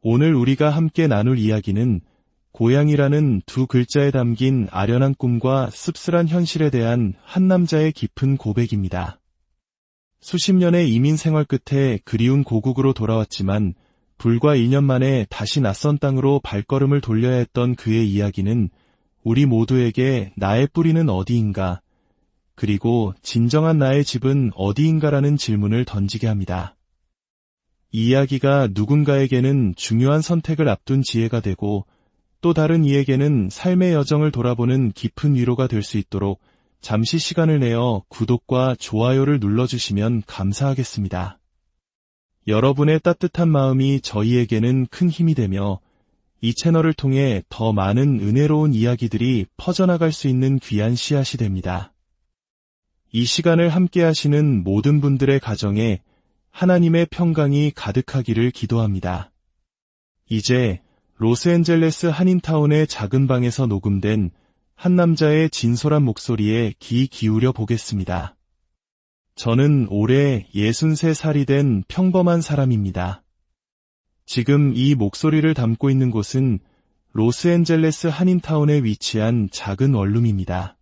오늘 우리가 함께 나눌 이야기는 고향이라는 두 글자에 담긴 아련한 꿈과 씁쓸한 현실에 대한 한 남자의 깊은 고백입니다. 수십 년의 이민 생활 끝에 그리운 고국으로 돌아왔지만 불과 1년 만에 다시 낯선 땅으로 발걸음을 돌려야 했던 그의 이야기는 우리 모두에게 나의 뿌리는 어디인가, 그리고 진정한 나의 집은 어디인가라는 질문을 던지게 합니다. 이 이야기가 누군가에게는 중요한 선택을 앞둔 지혜가 되고 또 다른 이에게는 삶의 여정을 돌아보는 깊은 위로가 될 수 있도록 잠시 시간을 내어 구독과 좋아요를 눌러주시면 감사하겠습니다. 여러분의 따뜻한 마음이 저희에게는 큰 힘이 되며 이 채널을 통해 더 많은 은혜로운 이야기들이 퍼져나갈 수 있는 귀한 씨앗이 됩니다. 이 시간을 함께 하시는 모든 분들의 가정에 하나님의 평강이 가득하기를 기도합니다. 이제 로스앤젤레스 한인타운의 작은 방에서 녹음된 한 남자의 진솔한 목소리에 귀 기울여 보겠습니다. 저는 올해 63살이 된 평범한 사람입니다. 지금 이 목소리를 담고 있는 곳은 로스앤젤레스 한인타운에 위치한 작은 원룸입니다.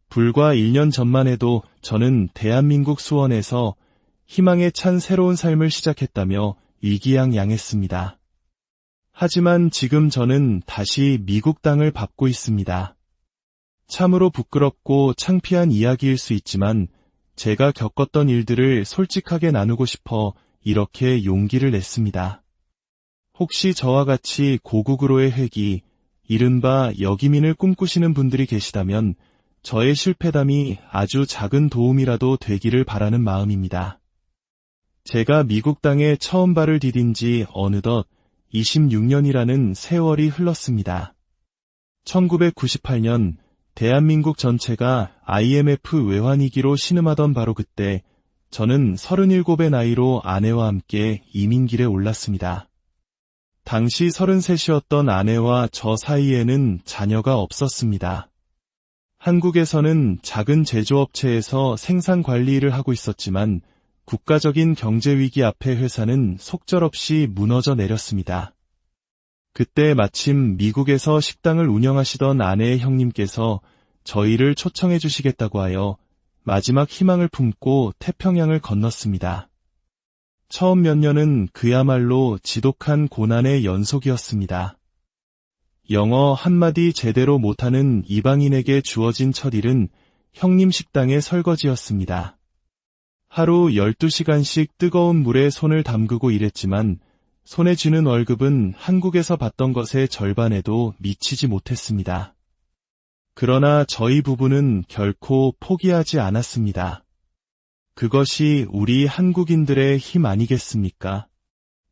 불과 1년 전만 해도 저는 대한민국 수원에서 희망에 찬 새로운 삶을 시작했다며 위기양양했습니다. 하지만 지금 저는 다시 미국 땅을 밟고 있습니다. 참으로 부끄럽고 창피한 이야기일 수 있지만 제가 겪었던 일들을 솔직하게 나누고 싶어 이렇게 용기를 냈습니다. 혹시 저와 같이 고국으로의 회귀, 이른바 여기민을 꿈꾸시는 분들이 계시다면 저의 실패담이 아주 작은 도움이라도 되기를 바라는 마음입니다. 제가 미국 땅에 처음 발을 디딘 지 어느덧 26년이라는 세월이 흘렀습니다. 1998년 대한민국 전체가 IMF 외환위기로 신음하던 바로 그때 저는 37의 나이로 아내와 함께 이민길에 올랐습니다. 당시 33이었던 아내와 저 사이에는 자녀가 없었습니다. 한국에서는 작은 제조업체에서 생산관리 일을 하고 있었지만 국가적인 경제위기 앞에 회사는 속절없이 무너져 내렸습니다. 그때 마침 미국에서 식당을 운영하시던 아내의 형님께서 저희를 초청해 주시겠다고 하여 마지막 희망을 품고 태평양을 건넜습니다. 처음 몇 년은 그야말로 지독한 고난의 연속이었습니다. 영어 한마디 제대로 못하는 이방인에게 주어진 첫 일은 형님 식당의 설거지였습니다. 하루 12시간씩 뜨거운 물에 손을 담그고 일했지만 손에 쥐는 월급은 한국에서 받던 것의 절반에도 미치지 못했습니다. 그러나 저희 부부는 결코 포기하지 않았습니다. 그것이 우리 한국인들의 힘 아니겠습니까?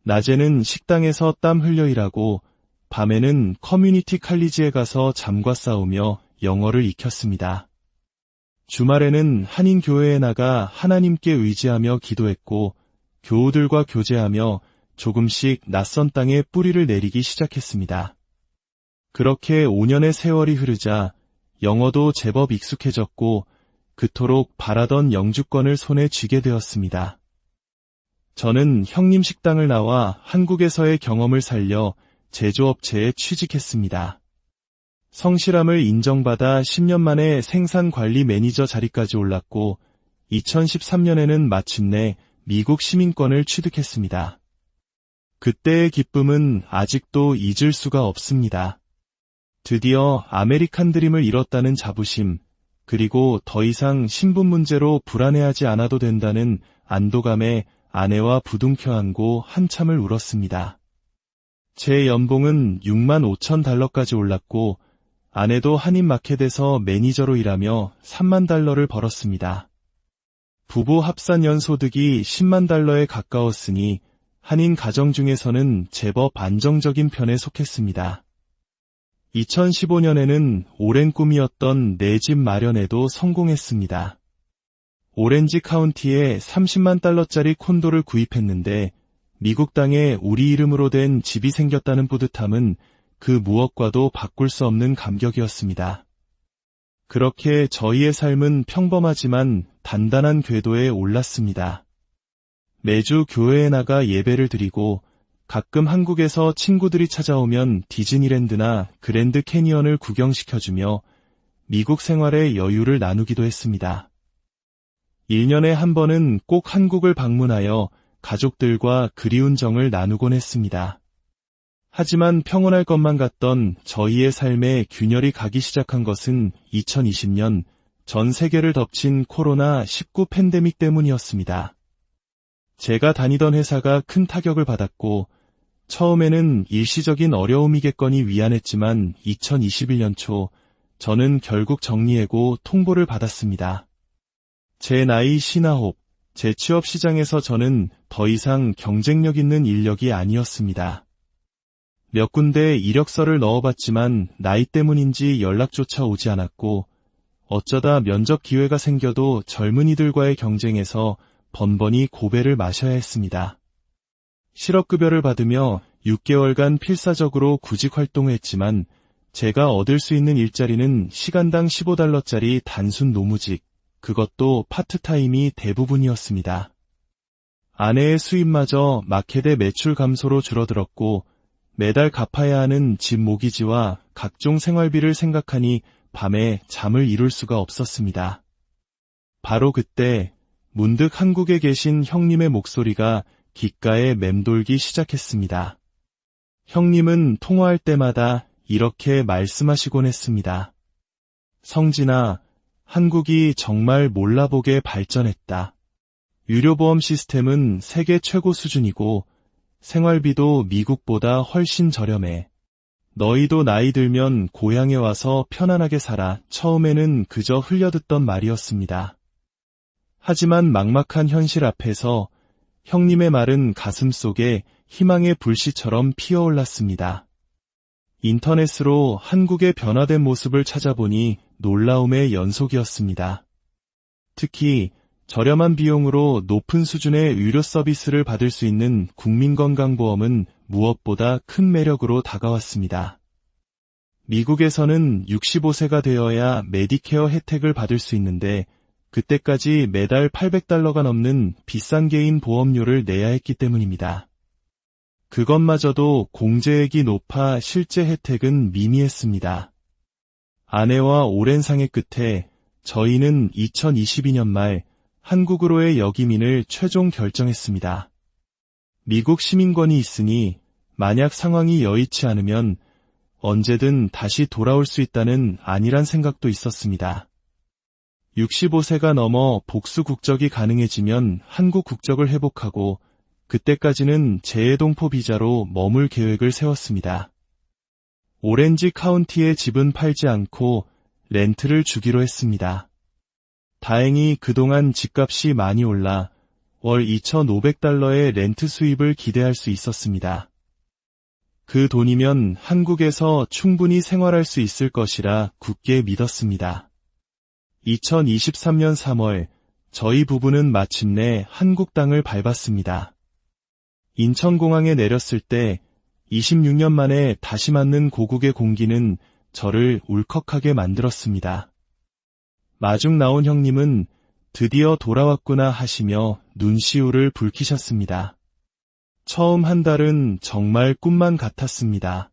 낮에는 식당에서 땀 흘려 일하고 밤에는 커뮤니티 칼리지에 가서 잠과 싸우며 영어를 익혔습니다. 주말에는 한인교회에 나가 하나님께 의지하며 기도했고 교우들과 교제하며 조금씩 낯선 땅에 뿌리를 내리기 시작했습니다. 그렇게 5년의 세월이 흐르자 영어도 제법 익숙해졌고 그토록 바라던 영주권을 손에 쥐게 되었습니다. 저는 형님 식당을 나와 한국에서의 경험을 살려 제조업체에 취직했습니다. 성실함을 인정받아 10년 만에 생산관리 매니저 자리까지 올랐고 2013년에는 마침내 미국 시민권을 취득했습니다. 그때의 기쁨은 아직도 잊을 수가 없습니다. 드디어 아메리칸 드림을 이뤘다는 자부심, 그리고 더 이상 신분 문제로 불안해하지 않아도 된다는 안도감에 아내와 부둥켜 안고 한참을 울었습니다. 제 연봉은 6만 5천 달러까지 올랐고 아내도 한인마켓에서 매니저로 일하며 3만 달러를 벌었습니다. 부부 합산 연소득이 10만 달러에 가까웠으니 한인 가정 중에서는 제법 안정적인 편에 속했습니다. 2015년에는 오랜 꿈이었던 내 집 마련에도 성공했습니다. 오렌지 카운티에 30만 달러짜리 콘도를 구입했는데 미국 땅에 우리 이름으로 된 집이 생겼다는 뿌듯함은 그 무엇과도 바꿀 수 없는 감격이었습니다. 그렇게 저희의 삶은 평범하지만 단단한 궤도에 올랐습니다. 매주 교회에 나가 예배를 드리고 가끔 한국에서 친구들이 찾아오면 디즈니랜드나 그랜드 캐니언을 구경시켜주며 미국 생활의 여유를 나누기도 했습니다. 1년에 한 번은 꼭 한국을 방문하여 가족들과 그리운 정을 나누곤 했습니다. 하지만 평온할 것만 같던 저희의 삶에 균열이 가기 시작한 것은 2020년 전 세계를 덮친 코로나19 팬데믹 때문이었습니다. 제가 다니던 회사가 큰 타격을 받았고 처음에는 일시적인 어려움이겠거니 위안했지만 2021년 초 저는 결국 정리해고 통보를 받았습니다. 제 나이 59, 제 취업 시장에서 저는 더 이상 경쟁력 있는 인력이 아니었습니다. 몇 군데 이력서를 넣어봤지만 나이 때문인지 연락조차 오지 않았고 어쩌다 면접 기회가 생겨도 젊은이들과의 경쟁에서 번번이 고배를 마셔야 했습니다. 실업급여를 받으며 6개월간 필사적으로 구직 활동을 했지만 제가 얻을 수 있는 일자리는 시간당 $15짜리 단순 노무직, 그것도 파트타임이 대부분이었습니다. 아내의 수입마저 마켓의 매출 감소로 줄어들었고 매달 갚아야 하는 집 모기지와 각종 생활비를 생각하니 밤에 잠을 이룰 수가 없었습니다. 바로 그때 문득 한국에 계신 형님의 목소리가 귓가에 맴돌기 시작했습니다. 형님은 통화할 때마다 이렇게 말씀하시곤 했습니다. 성진아, 한국이 정말 몰라보게 발전했다. 유료보험 시스템은 세계 최고 수준이고 생활비도 미국보다 훨씬 저렴해. 너희도 나이 들면 고향에 와서 편안하게 살아. 처음에는 그저 흘려듣던 말이었습니다. 하지만 막막한 현실 앞에서 형님의 말은 가슴속에 희망의 불씨처럼 피어올랐습니다. 인터넷으로 한국의 변화된 모습을 찾아보니 놀라움의 연속이었습니다. 특히 저렴한 비용으로 높은 수준의 의료 서비스를 받을 수 있는 국민건강보험은 무엇보다 큰 매력으로 다가왔습니다. 미국에서는 65세가 되어야 메디케어 혜택을 받을 수 있는데 그때까지 매달 $800가 넘는 비싼 개인 보험료를 내야 했기 때문입니다. 그것마저도 공제액이 높아 실제 혜택은 미미했습니다. 아내와 오랜 상의 끝에 저희는 2022년 말 한국으로의 역이민을 최종 결정했습니다. 미국 시민권이 있으니 만약 상황이 여의치 않으면 언제든 다시 돌아올 수 있다는 안일한 생각도 있었습니다. 65세가 넘어 복수 국적이 가능해지면 한국 국적을 회복하고 그때까지는 재외동포 비자로 머물 계획을 세웠습니다. 오렌지 카운티의 집은 팔지 않고 렌트를 주기로 했습니다. 다행히 그동안 집값이 많이 올라 월 $2,500의 렌트 수입을 기대할 수 있었습니다. 그 돈이면 한국에서 충분히 생활할 수 있을 것이라 굳게 믿었습니다. 2023년 3월 저희 부부는 마침내 한국 땅을 밟았습니다. 인천공항에 내렸을 때 26년 만에 다시 맞는 고국의 공기는 저를 울컥하게 만들었습니다. 마중 나온 형님은 드디어 돌아왔구나 하시며 눈시울을 붉히셨습니다. 처음 한 달은 정말 꿈만 같았습니다.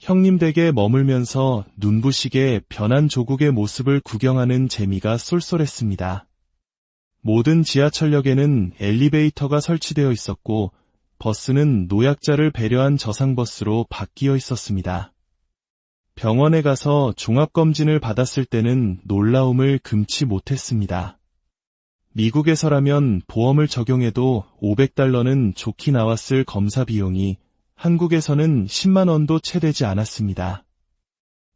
형님 댁에 머물면서 눈부시게 변한 조국의 모습을 구경하는 재미가 쏠쏠했습니다. 모든 지하철역에는 엘리베이터가 설치되어 있었고 버스는 노약자를 배려한 저상버스로 바뀌어 있었습니다. 병원에 가서 종합검진을 받았을 때는 놀라움을 금치 못했습니다. 미국에서라면 보험을 적용해도 $500는 좋게 나왔을 검사 비용이 한국에서는 10만 원도 채 되지 않았습니다.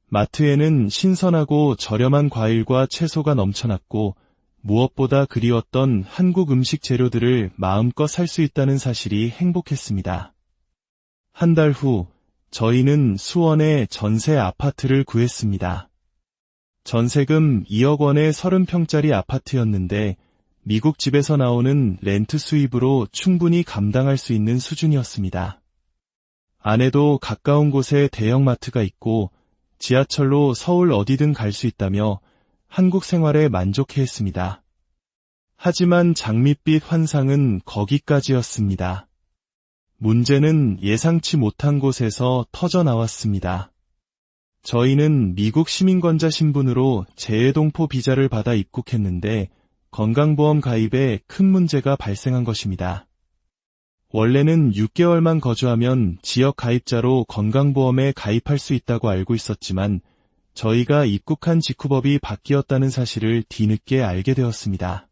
마트에는 신선하고 저렴한 과일과 채소가 넘쳐났고 무엇보다 그리웠던 한국 음식 재료들을 마음껏 살 수 있다는 사실이 행복했습니다. 한 달 후 저희는 수원에 전세 아파트를 구했습니다. 전세금 2억 원의 30평짜리 아파트였는데 미국 집에서 나오는 렌트 수입으로 충분히 감당할 수 있는 수준이었습니다. 아내도 가까운 곳에 대형마트가 있고 지하철로 서울 어디든 갈 수 있다며 한국 생활에 문제는 예상치 못한 곳에서 터져 나왔습니다. 저희는 미국 시민권자 신분으로 재외동포 비자를 받아 입국했는데 건강보험 가입에 큰 문제가 발생한 것입니다. 원래는 6개월만 거주하면 지역 가입자로 건강보험에 가입할 수 있다고 알고 있었지만 저희가 입국한 직후법이 바뀌었다는 사실을 뒤늦게 알게 되었습니다.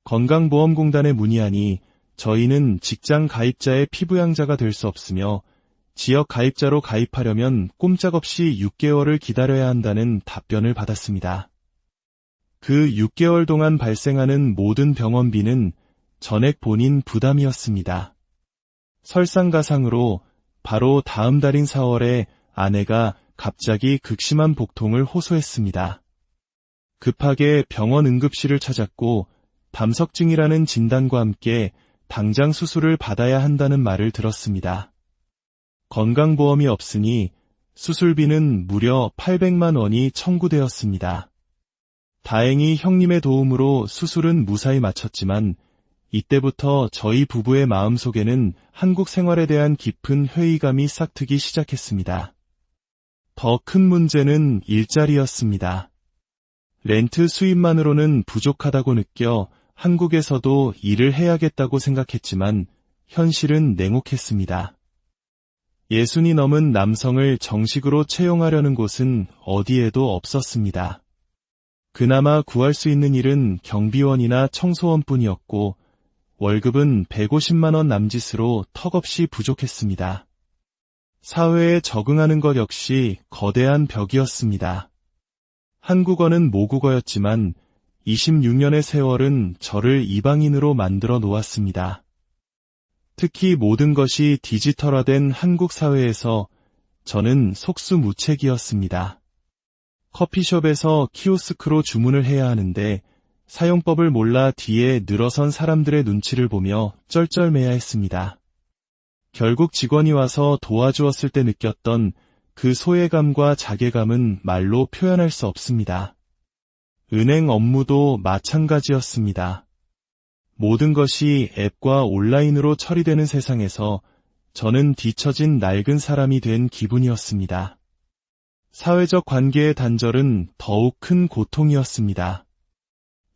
건강보험공단에 문의하니 저희는 직장 가입자의 피부양자가 될 수 없으며 지역 가입자로 가입하려면 꼼짝없이 6개월을 기다려야 한다는 답변을 받았습니다. 그 6개월 동안 발생하는 모든 병원비는 전액 본인 부담이었습니다. 설상가상으로 바로 다음 달인 4월에 아내가 갑자기 극심한 복통을 호소했습니다. 급하게 병원 응급실을 찾았고 담석증이라는 진단과 함께 당장 수술을 받아야 한다는 말을 들었습니다. 건강보험이 없으니 수술비는 무려 800만 원이 청구되었습니다. 다행히 형님의 도움으로 수술은 무사히 마쳤지만 이때부터 저희 부부의 마음속에는 한국 생활에 대한 깊은 회의감이 싹트기 시작했습니다. 더 큰 문제는 일자리였습니다. 렌트 수입만으로는 부족하다고 느껴 한국에서도 일을 해야겠다고 생각했지만 현실은 냉혹했습니다. 60이 넘은 남성을 정식으로 채용하려는 곳은 어디에도 없었습니다. 그나마 구할 수 있는 일은 경비원이나 청소원뿐이었고 월급은 150만 원 남짓으로 턱없이 부족했습니다. 사회에 적응하는 것 역시 거대한 벽이었습니다. 한국어는 모국어였지만 26년의 세월은 저를 이방인으로 만들어 놓았습니다. 특히 모든 것이 디지털화된 한국 사회에서 저는 속수무책이었습니다. 커피숍에서 키오스크로 주문을 해야 하는데 사용법을 몰라 뒤에 늘어선 사람들의 눈치를 보며 쩔쩔매야 했습니다. 결국 직원이 와서 도와주었을 때 느꼈던 그 소외감과 자괴감은 말로 표현할 수 없습니다. 은행 업무도 마찬가지였습니다. 모든 것이 앱과 온라인으로 처리되는 세상에서 저는 뒤처진 낡은 사람이 된 기분이었습니다. 사회적 관계의 단절은 더욱 큰 고통이었습니다.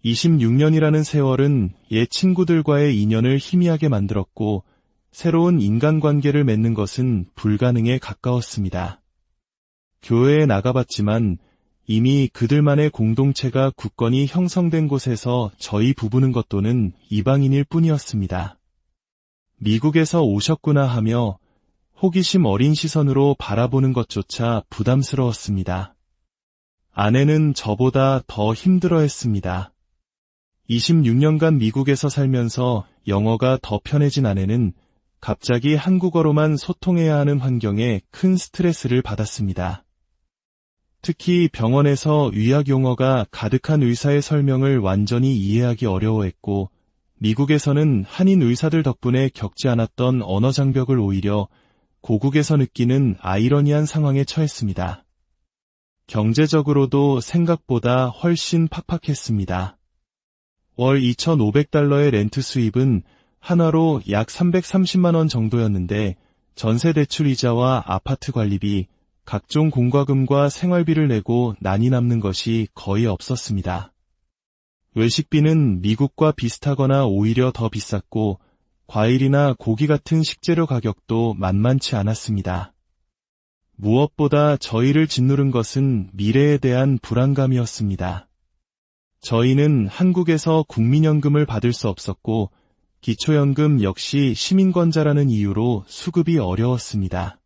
26년이라는 세월은 옛 친구들과의 인연을 희미하게 만들었고 새로운 인간관계를 맺는 것은 불가능에 가까웠습니다. 교회에 나가봤지만 이미 그들만의 공동체가 굳건히 형성된 곳에서 저희 부부는 것도는 이방인일 뿐이었습니다. 미국에서 오셨구나 하며 호기심 어린 시선으로 바라보는 것조차 부담스러웠습니다. 아내는 저보다 더 힘들어했습니다. 26년간 미국에서 살면서 영어가 더 편해진 아내는 갑자기 한국어로만 소통해야 하는 환경에 큰 스트레스를 받았습니다. 특히 병원에서 의학 용어가 가득한 의사의 설명을 완전히 이해하기 어려워했고 미국에서는 한인 의사들 덕분에 겪지 않았던 언어 장벽을 오히려 고국에서 느끼는 아이러니한 상황에 처했습니다. 경제적으로도 생각보다 훨씬 팍팍했습니다. 월 2,500달러의 렌트 수입은 한화로 약 330만 원 정도였는데 전세 대출 이자와 아파트 관리비, 각종 공과금과 생활비를 내고 난이 남는 것이 거의 없었습니다. 외식비는 미국과 비슷하거나 오히려 더 비쌌고 과일이나 고기 같은 식재료 가격도 만만치 않았습니다. 무엇보다 저희를 짓누른 것은 미래에 대한 불안감이었습니다. 저희는 한국에서 국민연금을 받을 수 없었고 기초연금 역시 시민권자라는 이유로 수급이 어려웠습니다.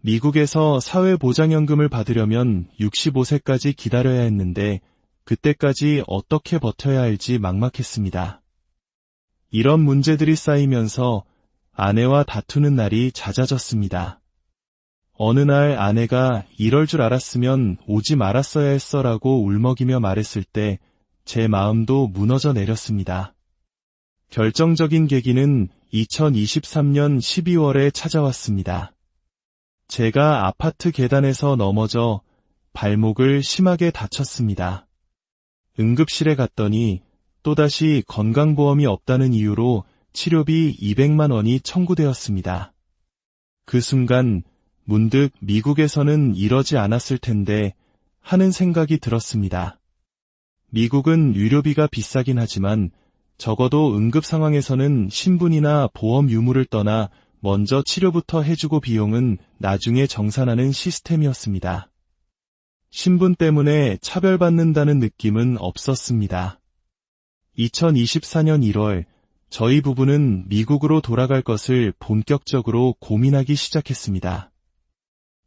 미국에서 사회보장연금을 받으려면 65세까지 기다려야 했는데 그때까지 어떻게 버텨야 할지 막막했습니다. 이런 문제들이 쌓이면서 아내와 다투는 날이 잦아졌습니다. 어느 날 아내가 이럴 줄 알았으면 오지 말았어야 했어라고 울먹이며 말했을 때 제 마음도 무너져 내렸습니다. 결정적인 계기는 2023년 12월에 찾아왔습니다. 제가 아파트 계단에서 넘어져 발목을 심하게 다쳤습니다. 응급실에 갔더니 또다시 건강보험이 없다는 이유로 치료비 200만 원이 청구되었습니다. 그 순간 문득 미국에서는 이러지 않았을 텐데 하는 생각이 들었습니다. 미국은 의료비가 비싸긴 하지만 적어도 응급 상황에서는 신분이나 보험 유무를 떠나 먼저 치료부터 해주고 비용은 나중에 정산하는 시스템이었습니다. 신분 때문에 차별받는다는 느낌은 없었습니다. 2024년 1월 저희 부부는 미국으로 돌아갈 것을 본격적으로 고민하기 시작했습니다.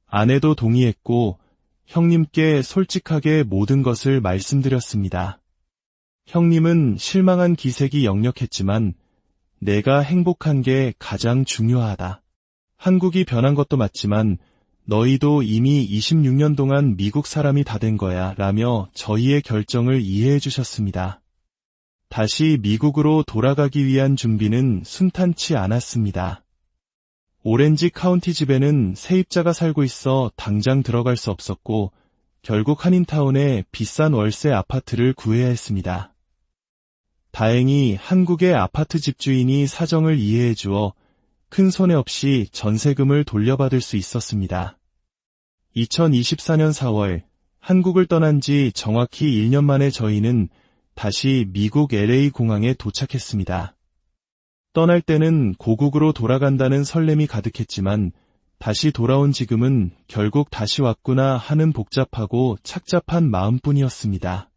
아내도 동의했고 형님께 솔직하게 모든 것을 말씀드렸습니다. 형님은 실망한 기색이 역력했지만 내가 행복한 게 가장 중요하다. 한국이 변한 것도 맞지만 너희도 이미 26년 동안 미국 사람이 다 된 거야 라며 저희의 결정을 이해해 주셨습니다. 다시 미국으로 돌아가기 위한 준비는 순탄치 않았습니다. 오렌지 카운티 집에는 세입자가 살고 있어 당장 들어갈 수 없었고 결국 한인타운에 비싼 월세 아파트를 구해야 했습니다. 다행히 한국의 아파트 집주인이 사정을 이해해 주어 큰 손해 없이 전세금을 돌려받을 수 있었습니다. 2024년 4월 한국을 떠난 지 정확히 1년 만에 저희는 다시 미국 LA 공항에 도착했습니다. 떠날 때는 고국으로 돌아간다는 설렘이 가득했지만 다시 돌아온 지금은 결국 다시 왔구나 하는 복잡하고 착잡한 마음뿐이었습니다.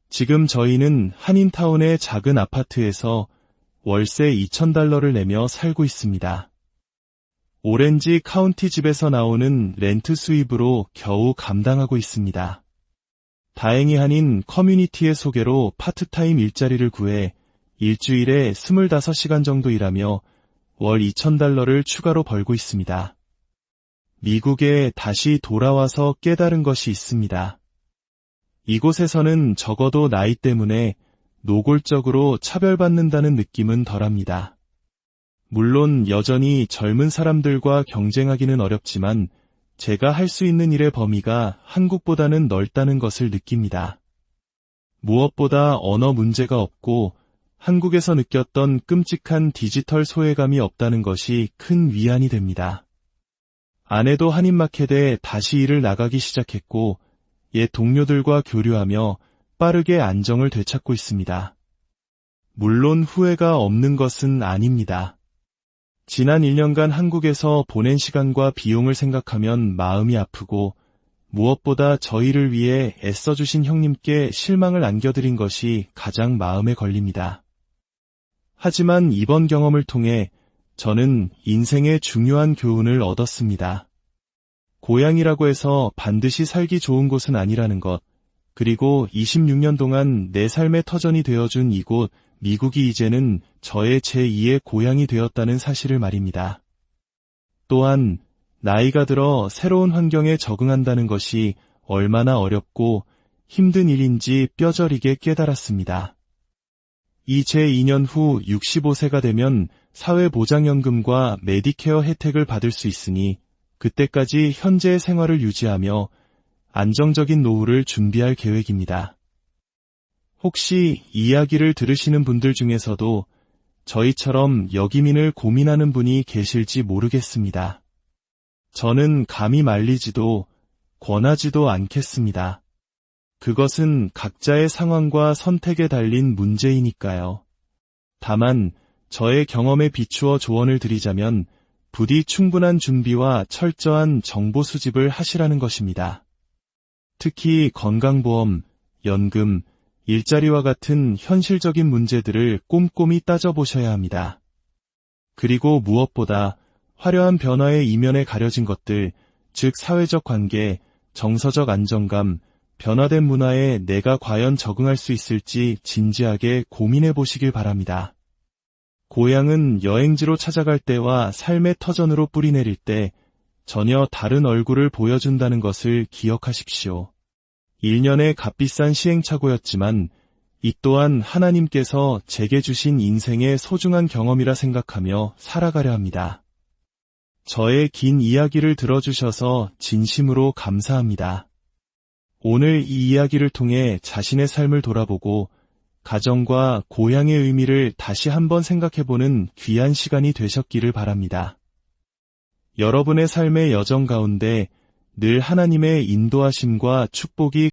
지금 저희는 한인타운의 작은 아파트에서 월세 $2,000를 내며 살고 있습니다. 오렌지 카운티 집에서 나오는 렌트 수입으로 겨우 감당하고 있습니다. 다행히 한인 커뮤니티의 소개로 파트타임 일자리를 구해 일주일에 25시간 정도 일하며 월 $2,000를 추가로 벌고 있습니다. 미국에 다시 돌아와서 깨달은 것이 있습니다. 이곳에서는 적어도 나이 때문에 노골적으로 차별받는다는 느낌은 덜합니다. 물론 여전히 젊은 사람들과 경쟁하기는 어렵지만 제가 할 수 있는 일의 범위가 한국보다는 넓다는 것을 느낍니다. 무엇보다 언어 문제가 없고 한국에서 느꼈던 끔찍한 디지털 소외감이 없다는 것이 큰 위안이 됩니다. 아내도 한인마켓에 다시 일을 나가기 시작했고 옛 동료들과 교류하며 빠르게 안정을 되찾고 있습니다. 물론 후회가 없는 것은 아닙니다. 지난 1년간 한국에서 보낸 시간과 비용을 생각하면 마음이 아프고 무엇보다 저희를 위해 애써주신 형님께 실망을 안겨드린 것이 가장 마음에 걸립니다. 하지만 이번 경험을 통해 저는 인생의 중요한 교훈을 얻었습니다. 고향이라고 해서 반드시 살기 좋은 곳은 아니라는 것, 그리고 26년 동안 내 삶의 터전이 되어준 이곳 미국이 이제는 저의 제2의 고향이 되었다는 사실을 말입니다. 또한 나이가 들어 새로운 환경에 적응한다는 것이 얼마나 어렵고 힘든 일인지 뼈저리게 깨달았습니다. 이 제2년 후 65세가 되면 사회보장연금과 메디케어 혜택을 받을 수 있으니 그때까지 현재의 생활을 유지하며 안정적인 노후를 준비할 계획입니다. 혹시 이 이야기를 들으시는 분들 중에서도 저희처럼 역이민을 고민하는 분이 계실지 모르겠습니다. 저는 감히 말리지도 권하지도 않겠습니다. 그것은 각자의 상황과 선택에 달린 문제이니까요. 다만 저의 경험에 비추어 조언을 드리자면 부디 충분한 준비와 철저한 정보 수집을 하시라는 것입니다. 특히 건강보험, 연금, 일자리와 같은 현실적인 문제들을 꼼꼼히 따져보셔야 합니다. 그리고 무엇보다 화려한 변화의 이면에 가려진 것들, 즉 사회적 관계, 정서적 안정감, 변화된 문화에 내가 과연 적응할 수 있을지 진지하게 고민해 보시길 바랍니다. 고향은 여행지로 찾아갈 때와 삶의 터전으로 뿌리내릴 때 전혀 다른 얼굴을 보여준다는 것을 기억하십시오. 1년의 값비싼 시행착오였지만 이 또한 하나님께서 제게 주신 인생의 소중한 경험이라 생각하며 살아가려 합니다. 저의 긴 이야기를 들어주셔서 진심으로 감사합니다. 오늘 이 이야기를 통해 자신의 삶을 돌아보고 가정과 고향의 의미를 다시 한번 생각해보는 귀한 시간이 되셨기를 바랍니다. 여러분의 삶의 여정 가운데 늘 하나님의 인도하심과 축복이